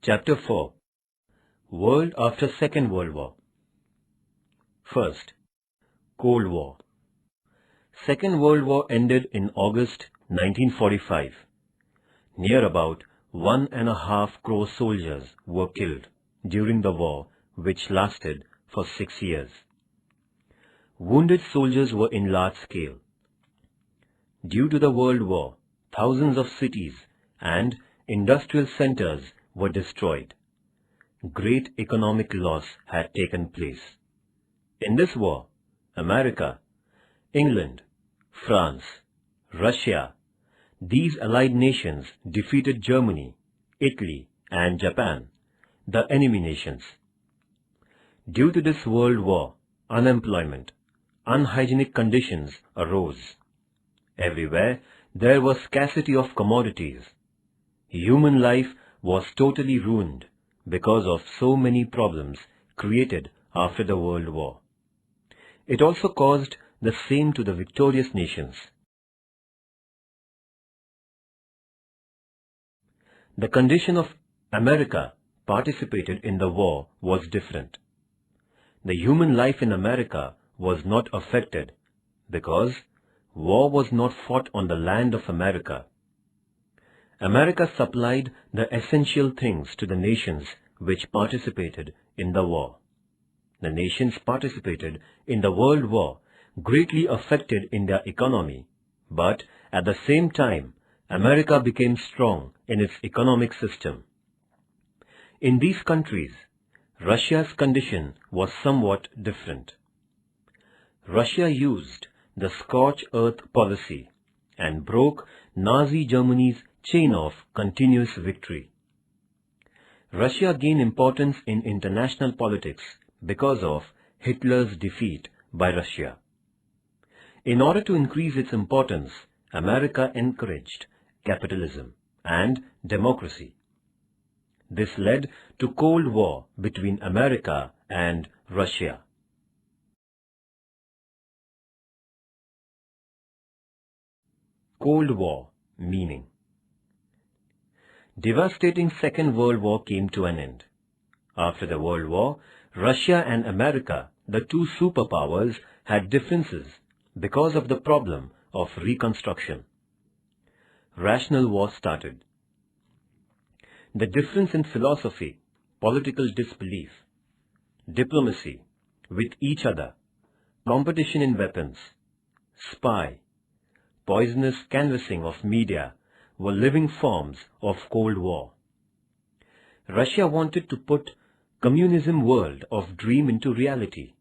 Chapter 4. World after Second World War. First, Cold War. Second World War ended in August 1945. Near about 1.5 crore soldiers were killed during the war, which lasted for 6 years. Wounded soldiers were in large scale. Due to the World War, thousands of cities and industrial centers were destroyed. Great economic loss had taken place. In this war, America, England, France, Russia, these allied nations defeated Germany, Italy, and Japan, the enemy nations. Due to this world war, unemployment, unhygienic conditions arose. Everywhere there was scarcity of commodities. Human life was totally ruined because of so many problems created after the World War. It also caused the same to the victorious nations. The condition of America participated in the war was different. The human life in America was not affected because war was not fought on the land of America. America supplied the essential things to the nations which participated in the war. The nations participated in the World War greatly affected in their economy, but at the same time, America became strong in its economic system. In these countries, Russia's condition was somewhat different. Russia used the scorched earth policy and broke Nazi Germany's chain of continuous victory. Russia gained importance in international politics because of Hitler's defeat by Russia. In order to increase its importance, America encouraged capitalism and democracy. This led to Cold War between America and Russia. Cold War meaning. Devastating Second World War came to an end. After the World War, Russia and America, the two superpowers, had differences because of the problem of reconstruction. Rational war started. The difference in philosophy, political disbelief, diplomacy with each other, competition in weapons, spy, poisonous canvassing of media were living forms of Cold War. Russia wanted to put communism world of dream into reality,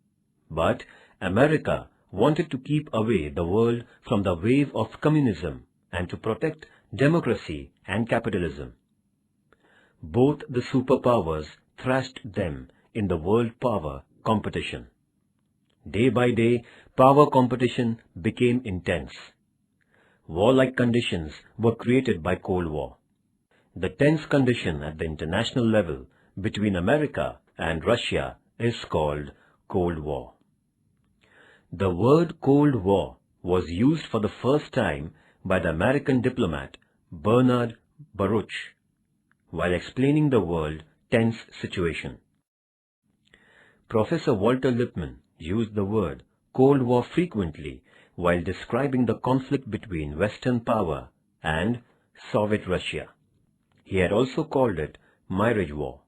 but America wanted to keep away the world from the wave of communism and to protect democracy and capitalism. Both the superpowers thrashed them in the world power competition. Day by day, power competition became intense. Warlike conditions were created by Cold War. The tense condition at the international level between America and Russia is called Cold War. The word Cold War was used for the first time by the American diplomat Bernard Baruch while explaining the world tense situation. Professor Walter Lippmann used the word Cold War frequently while describing the conflict between Western power and Soviet Russia. He had also called it Mirage War.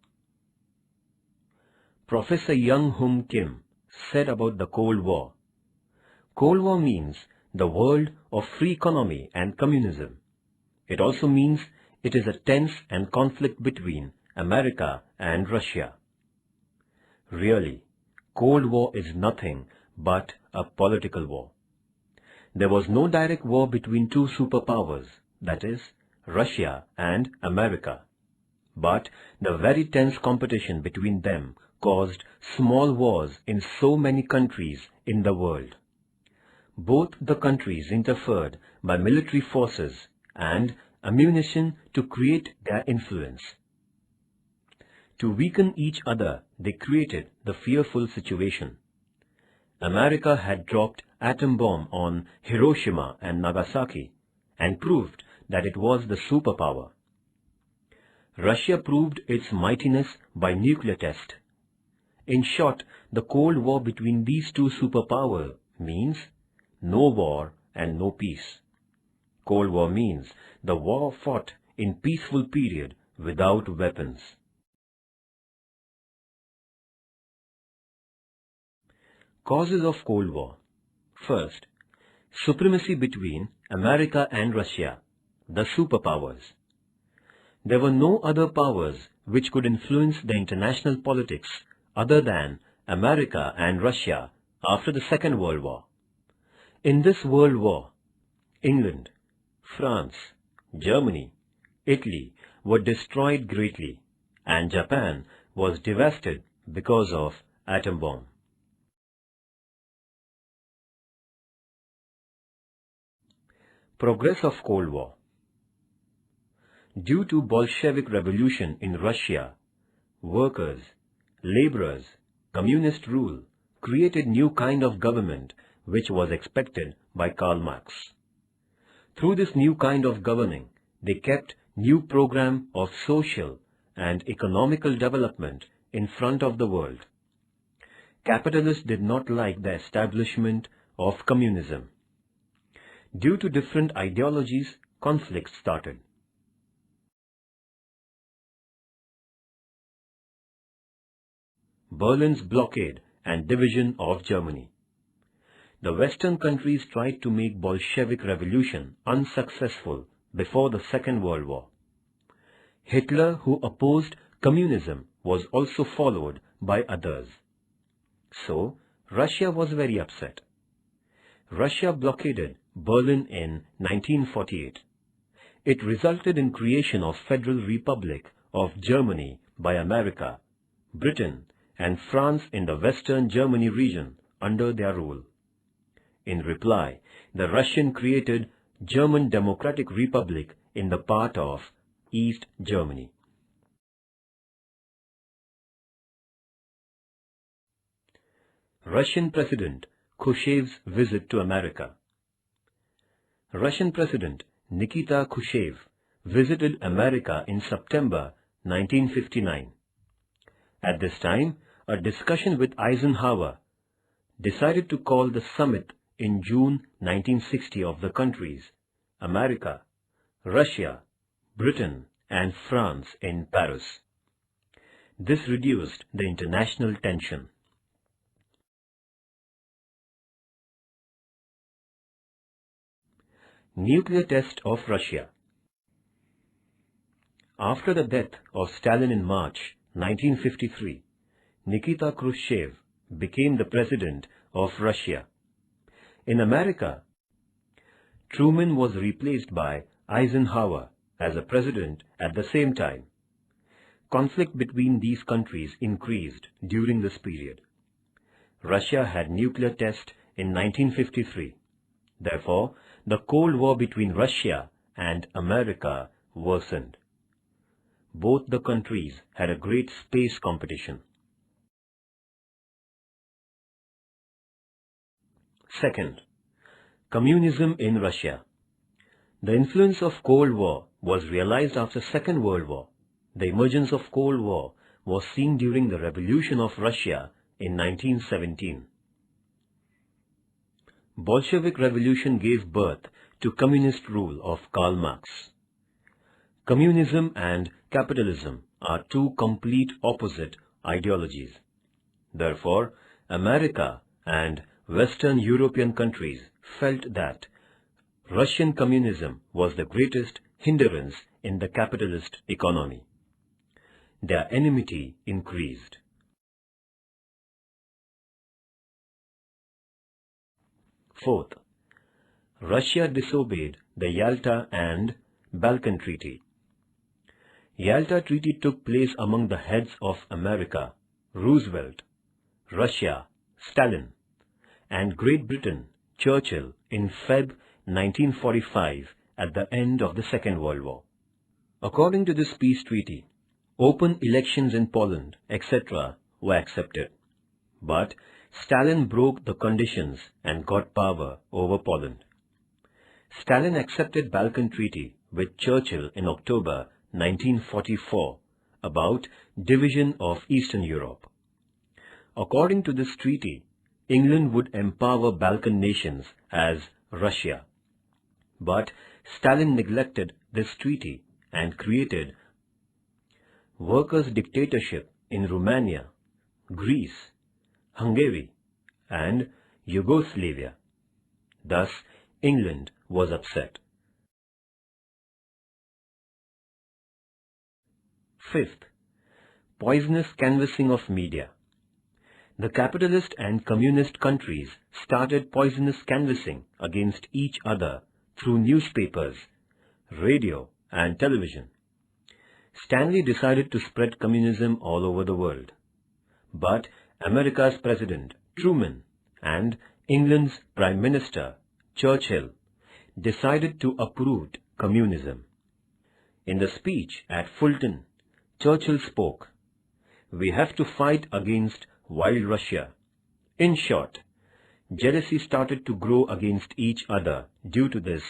Professor Young Hum Kim said about the Cold War, Cold War means the world of free economy and communism. It also means it is a tense and conflict between America and Russia. Really, Cold War is nothing but a political war. There was no direct war between two superpowers, that is, Russia and America. But the very tense competition between them caused small wars in so many countries in the world. Both the countries interfered by military forces and ammunition to create their influence. To weaken each other, they created the fearful situation. America had dropped atom bomb on Hiroshima and Nagasaki and proved that it was the superpower. Russia proved its mightiness by nuclear test. In short, the Cold War between these two superpowers means no war and no peace. Cold War means the war fought in peaceful period without weapons. Causes of Cold War. First, supremacy between America and Russia, the superpowers. There were no other powers which could influence the international politics other than America and Russia after the Second World War. In this World War, England, France, Germany, Italy were destroyed greatly, and Japan was devastated because of atom bomb. Progress of Cold War. Due to Bolshevik revolution in Russia, workers, laborers, communist rule created new kind of government which was expected by Karl Marx. Through this new kind of governing, they kept new program of social and economical development in front of the world. Capitalists did not like the establishment of communism. Due to different ideologies, conflicts started. Berlin's blockade and division of Germany. The Western countries tried to make Bolshevik revolution unsuccessful before the Second World War. Hitler, who opposed communism, was also followed by others. So, Russia was very upset. Russia blockaded Berlin in 1948. It resulted in creation of Federal Republic of Germany by America, Britain, and France in the Western Germany region under their rule. In reply, the Russian created German Democratic Republic in the part of East Germany. Russian President Khoshev's visit to America. Russian President Nikita Khoshev visited America in September 1959. At this time, a discussion with Eisenhower decided to call the summit in June 1960 of the countries America, Russia, Britain and France in Paris. This reduced the international tension. Nuclear test of Russia. After the death of Stalin in March 1953, Nikita Khrushchev became the president of Russia. In America, Truman was replaced by Eisenhower as a president at the same time. Conflict between these countries increased during this period. Russia had nuclear test in 1953. Therefore, the Cold War between Russia and America worsened. Both the countries had a great space competition. Second, communism in Russia. The influence of Cold War was realized after Second World War. The emergence of Cold War was seen during the Revolution of Russia in 1917. Bolshevik Revolution gave birth to communist rule of Karl Marx. Communism and capitalism are two complete opposite ideologies. Therefore, America and Western European countries felt that Russian communism was the greatest hindrance in the capitalist economy. Their enmity increased. Fourth, Russia disobeyed the Yalta and Balkan Treaty. Yalta Treaty took place among the heads of America, Roosevelt, Russia, Stalin, and Great Britain, Churchill, in Feb 1945 at the end of the Second World War. According to this peace treaty, open elections in Poland, etc. were accepted. But Stalin broke the conditions and got power over Poland. Stalin accepted Balkan Treaty with Churchill in October 1944, about division of Eastern Europe. According to this treaty, England would empower Balkan nations as Russia. But Stalin neglected this treaty and created workers' dictatorship in Romania, Greece, Hungary, and Yugoslavia. Thus, England was upset. Fifth, poisonous canvassing of media. The capitalist and communist countries started poisonous canvassing against each other through newspapers, radio, and television. Stanley decided to spread communism all over the world. But America's President Truman and England's Prime Minister Churchill decided to uproot communism. In the speech at Fulton, Churchill spoke, "We have to fight against wild Russia." In short, jealousy started to grow against each other due to this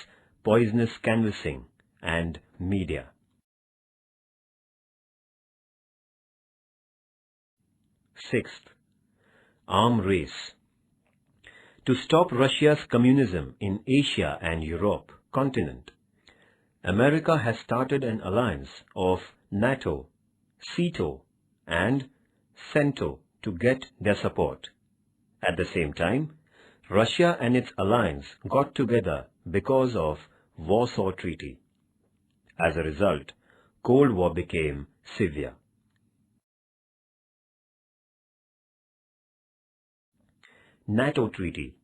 poisonous canvassing and media. Sixth, arm race. To stop Russia's communism in Asia and Europe continent, America has started an alliance of Nato, SEATO, and CENTO to get their support. At the same time, Russia and its alliance got together because of Warsaw Treaty. As a result, Cold War became severe. Nato Treaty.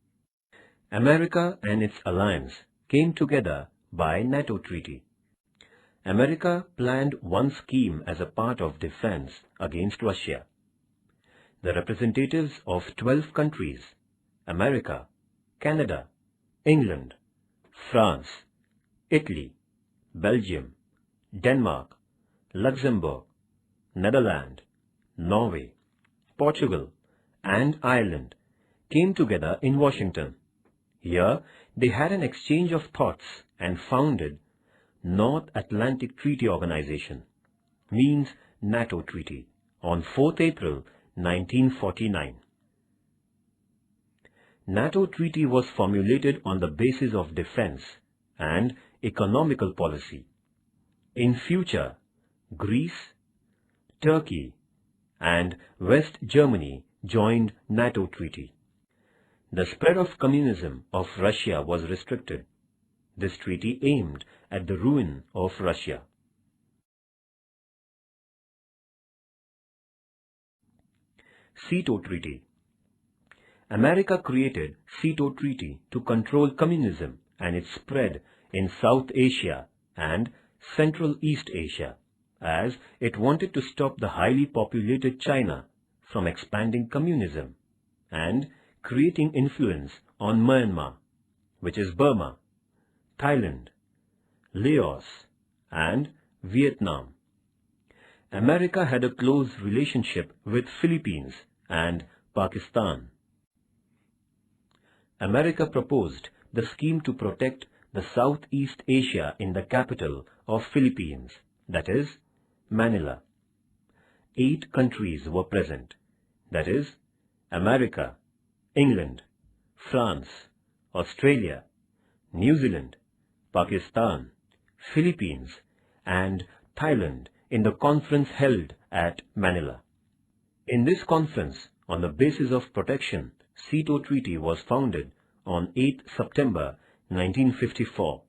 America and its alliance came together by Nato Treaty. America planned one scheme as a part of defense against Russia. The representatives of 12 countries, America, Canada, England, France, Italy, Belgium, Denmark, Luxembourg, Netherlands, Norway, Portugal, and Ireland came together in Washington. Here, they had an exchange of thoughts and founded North Atlantic Treaty Organization, means Nato Treaty, on 4th April 1949. Nato Treaty was formulated on the basis of defense and economical policy. In future, Greece, Turkey, and West Germany joined Nato Treaty. The spread of communism of Russia was restricted. This treaty aimed at the ruin of Russia. Cto Treaty. America created Cto Treaty to control communism and its spread in South Asia and Central East Asia, as it wanted to stop the highly populated China from expanding communism and creating influence on Myanmar, which is Burma, Thailand, Laos, and Vietnam. America had a close relationship with Philippines and Pakistan. America proposed the scheme to protect the Southeast Asia in the capital of Philippines, that is, Manila. 8 countries were present, that is, America, England, France, Australia, New Zealand, Pakistan, Philippines, and Thailand in the conference held at Manila. In this conference, on the basis of protection, Cto Treaty was founded on 8 September 1954.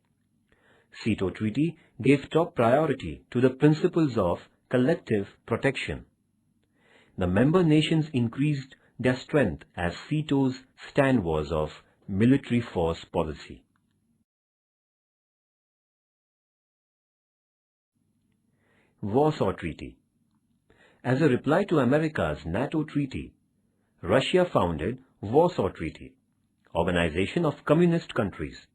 Cto Treaty gave top priority to the principles of collective protection. The member nations increased their strength as Cto's stand was of military force policy. Warsaw Treaty. As a reply to America's Nato Treaty, Russia founded Warsaw Treaty, Organization of Communist Countries.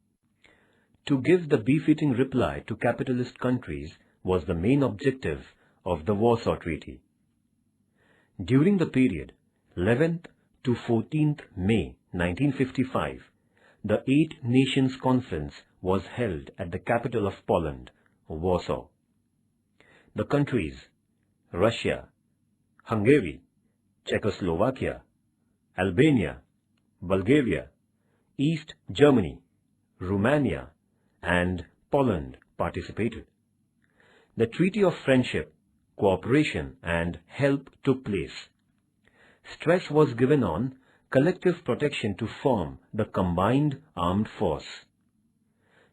To give the befitting reply to capitalist countries was the main objective of the Warsaw Treaty. During the period 11th to 14th May 1955, the 8 Nations Conference was held at the capital of Poland, Warsaw. the countries Russia, Hungary, Czechoslovakia, Albania, Bulgaria, East Germany, Romania, and Poland participated. The Treaty of Friendship, Cooperation and Help took place. Stress was given on collective protection to form the combined armed force.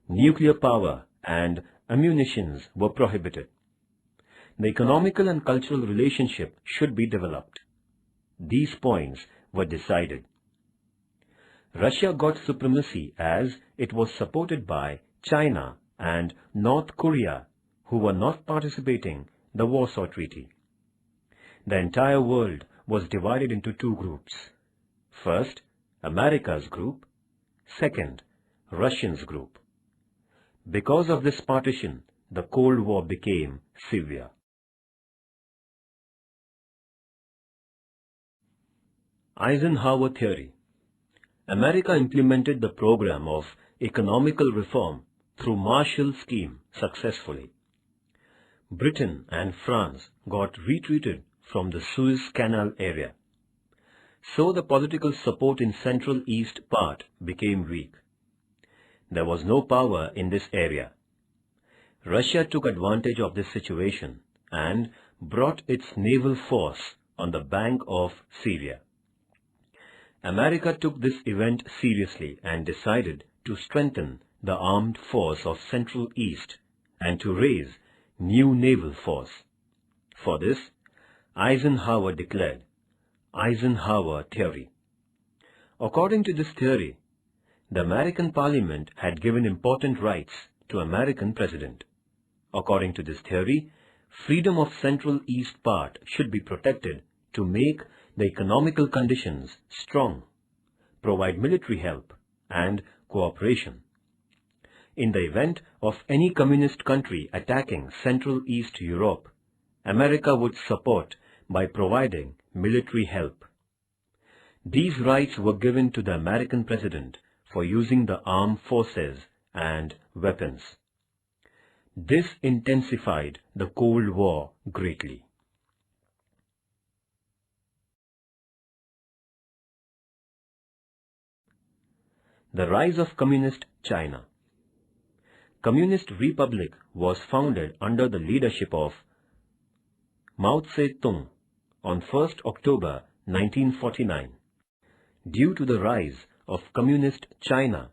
Nuclear power and ammunitions were prohibited. The economical and cultural relationship should be developed. These points were decided. Russia got supremacy as it was supported by China and North Korea, who were not participating in the Warsaw Treaty. The entire world was divided into two groups. First, America's group. Second, Russians' group. Because of this partition, the Cold War became severe. Eisenhower Theory. America implemented the program of economical reform through Marshall Scheme successfully. Britain and France got retreated from the Suez Canal area. So the political support in Central East part became weak. There was no power in this area. Russia took advantage of this situation and brought its naval force on the bank of Syria. America took this event seriously and decided to strengthen the armed force of Central East and to raise new naval force. For this, Eisenhower declared Eisenhower Theory. According to this theory, the American Parliament had given important rights to American President. According to this theory, freedom of Central East part should be protected to make the economical conditions strong, provide military help and cooperation. In the event of any communist country attacking Central East Europe, America would support by providing military help. These rights were given to the American president for using the armed forces and weapons. This intensified the Cold War greatly. The rise of Communist China. Communist Republic was founded under the leadership of Mao Zedong on 1st October 1949. Due to the rise of Communist China,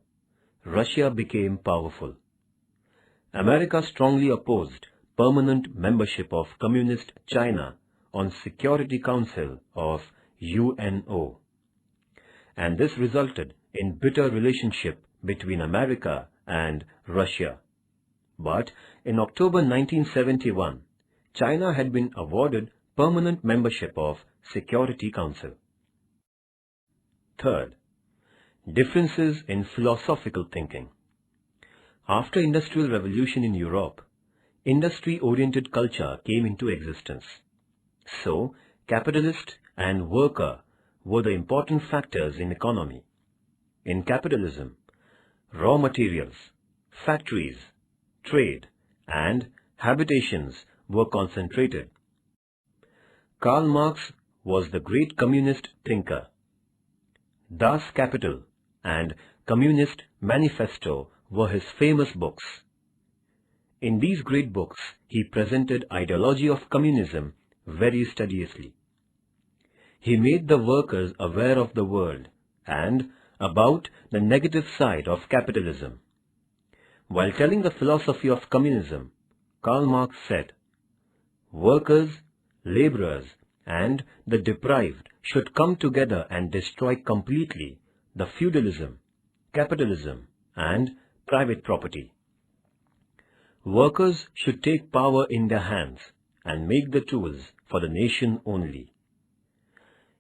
Russia became powerful. America strongly opposed permanent membership of Communist China on Security Council of UNO. And this resulted in bitter relationship between America and Russia. But in October 1971, China had been awarded permanent membership of Security Council. Third, differences in philosophical thinking. After Industrial Revolution in Europe, industry-oriented culture came into existence. So, capitalist and worker were the important factors in economy. In capitalism, raw materials, factories, trade, and habitations were concentrated. Karl Marx was the great communist thinker. Das Kapital and Communist Manifesto were his famous books. In these great books, he presented ideology of communism very studiously. He made the workers aware of the world and about the negative side of capitalism. While telling the philosophy of communism, Karl Marx said, workers, laborers, and the deprived should come together and destroy completely the feudalism, capitalism, and private property. Workers should take power in their hands and make the tools for the nation only.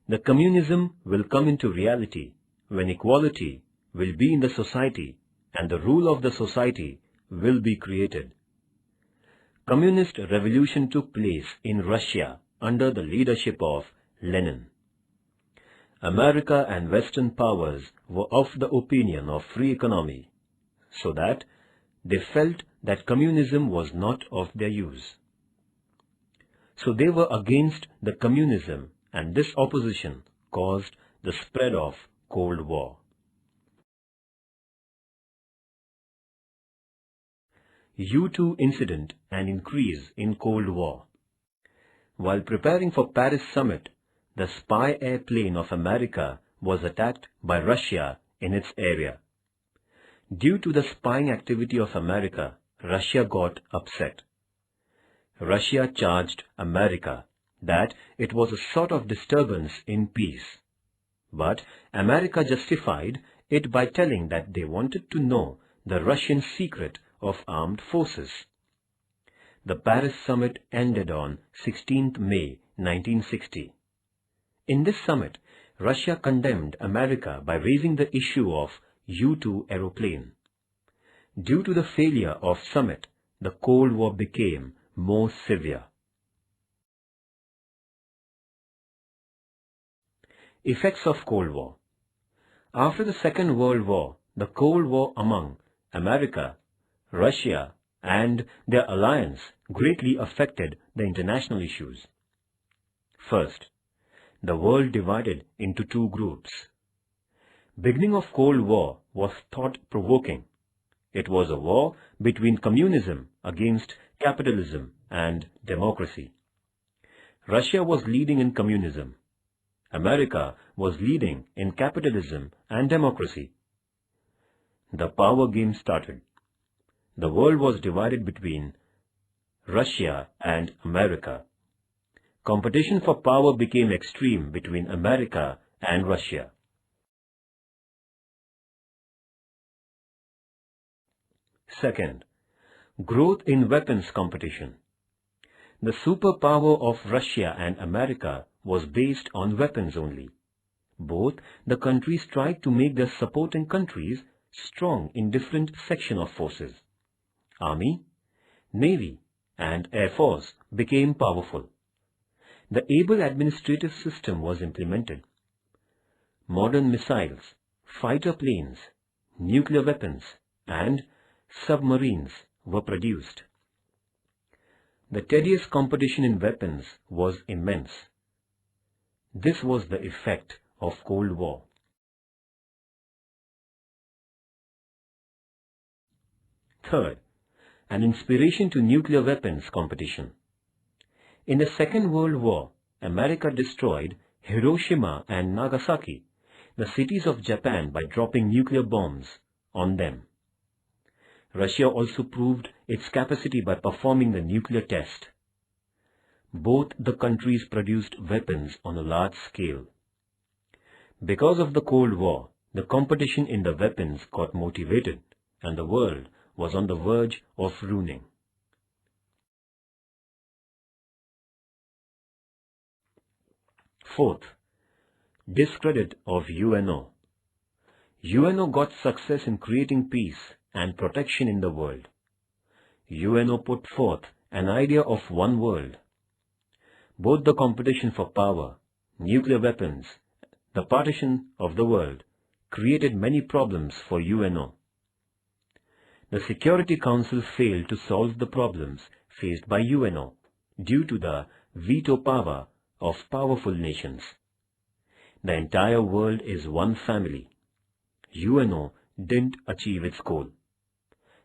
The communism will come into reality when equality will be in the society and the rule of the society will be created. Communist revolution took place in Russia under the leadership of Lenin. America and Western powers were of the opinion of free economy, so that they felt that communism was not of their use. So they were against the communism, and this opposition caused the spread of Cold War. U-2 incident and increase in Cold War. While preparing for Paris summit, the spy airplane of America was attacked by Russia in its area. Due to the spying activity of America, Russia got upset. Russia charged America that it was a sort of disturbance in peace. But America justified it by telling that they wanted to know the Russian secret of armed forces. The Paris summit ended on 16th May 1960. In this summit, Russia condemned America by raising the issue of U-2 aeroplane. Due to the failure of summit, the Cold War became more severe. Effects of Cold War. After the Second World War, the Cold War among America, Russia, and their alliance greatly affected the international issues. First, the world divided into two groups. Beginning of Cold War was thought-provoking. It was a war between communism against capitalism and democracy. Russia was leading in communism. America was leading in capitalism and democracy. The power game started. The world was divided between Russia and America. Competition for power became extreme between America and Russia. Second, growth in weapons competition. The superpower of Russia and America was based on weapons only. Both the countries tried to make their supporting countries strong in different sections of forces. Army, Navy, and Air Force became powerful. The able administrative system was implemented. Modern missiles, fighter planes, nuclear weapons, and submarines were produced. The tedious competition in weapons was immense. This was the effect of Cold War. Third, an inspiration to nuclear weapons competition. In the Second World War, America destroyed Hiroshima and Nagasaki, the cities of Japan, by dropping nuclear bombs on them. Russia also proved its capacity by performing the nuclear test. Both the countries produced weapons on a large scale. Because of the Cold War, the competition in the weapons got motivated, and the world was on the verge of ruining. Fourth, discredit of UNO. UNO got success in creating peace and protection in the world. UNO put forth an idea of one world. Both the competition for power, nuclear weapons, the partition of the world created many problems for UNO. The Security Council failed to solve the problems faced by UNO due to the veto power of powerful nations. The entire world is one family. UNO didn't achieve its goal.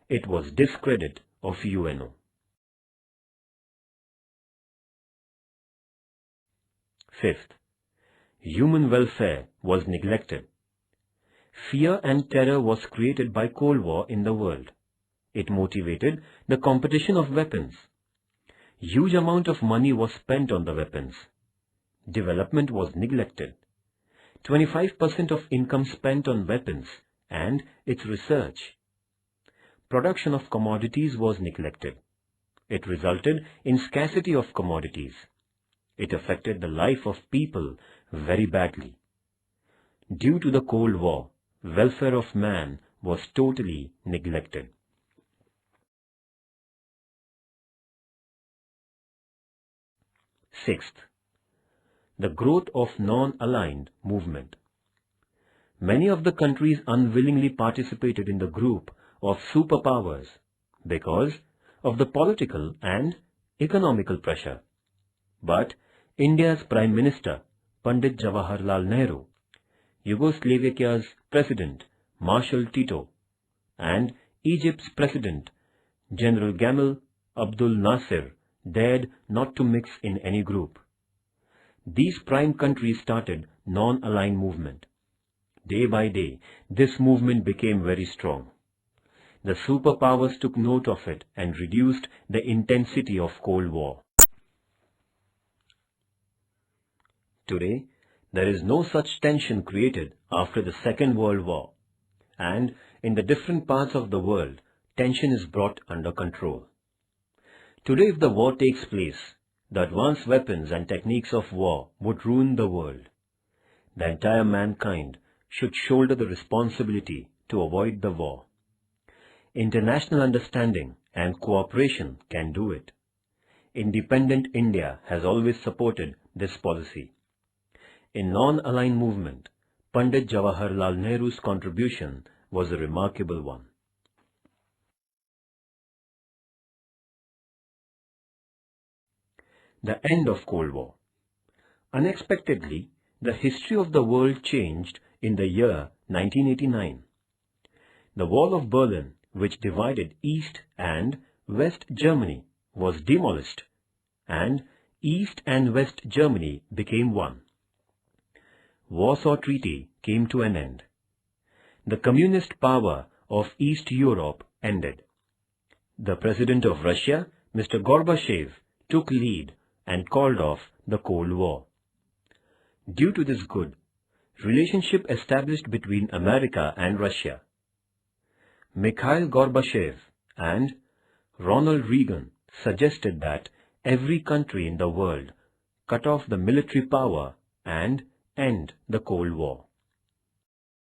It was discredit of UNO. Fifth, human welfare was neglected. Fear and terror was created by Cold War in the world. It motivated the competition of weapons. Huge amount of money was spent on the weapons. Development was neglected. 25% of income spent on weapons and its research. Production of commodities was neglected. It resulted in scarcity of commodities. It affected the life of people very badly. Due to the Cold War, welfare of man was totally neglected. Sixth, the growth of non-aligned movement. Many of the countries unwillingly participated in the group of superpowers because of the political and economical pressure. But India's Prime Minister, Pandit Jawaharlal Nehru, Yugoslavia's President, Marshal Tito, and Egypt's President, General Gamal Abdul Nasser, dared not to mix in any group. These prime countries started non-aligned movement. Day by day, this movement became very strong. The superpowers took note of it and reduced the intensity of Cold War. Today, there is no such tension created after the Second World War, and in the different parts of the world, tension is brought under control. Today, if the war takes place, the advanced weapons and techniques of war would ruin the world. The entire mankind should shoulder the responsibility to avoid the war. International understanding and cooperation can do it. Independent India has always supported this policy. In non-aligned movement, Pandit Jawaharlal Nehru's contribution was a remarkable one. The end of Cold War. Unexpectedly, the history of the world changed in the year 1989. The Wall of Berlin, which divided East and West Germany, was demolished, and East and West Germany became one. Warsaw Treaty came to an end. The communist power of East Europe ended. The President of Russia, Mr. Gorbachev, took lead and called off the Cold War. Due to this good relationship established between America and Russia, Mikhail Gorbachev and Ronald Reagan suggested that every country in the world cut off the military power and end the Cold War.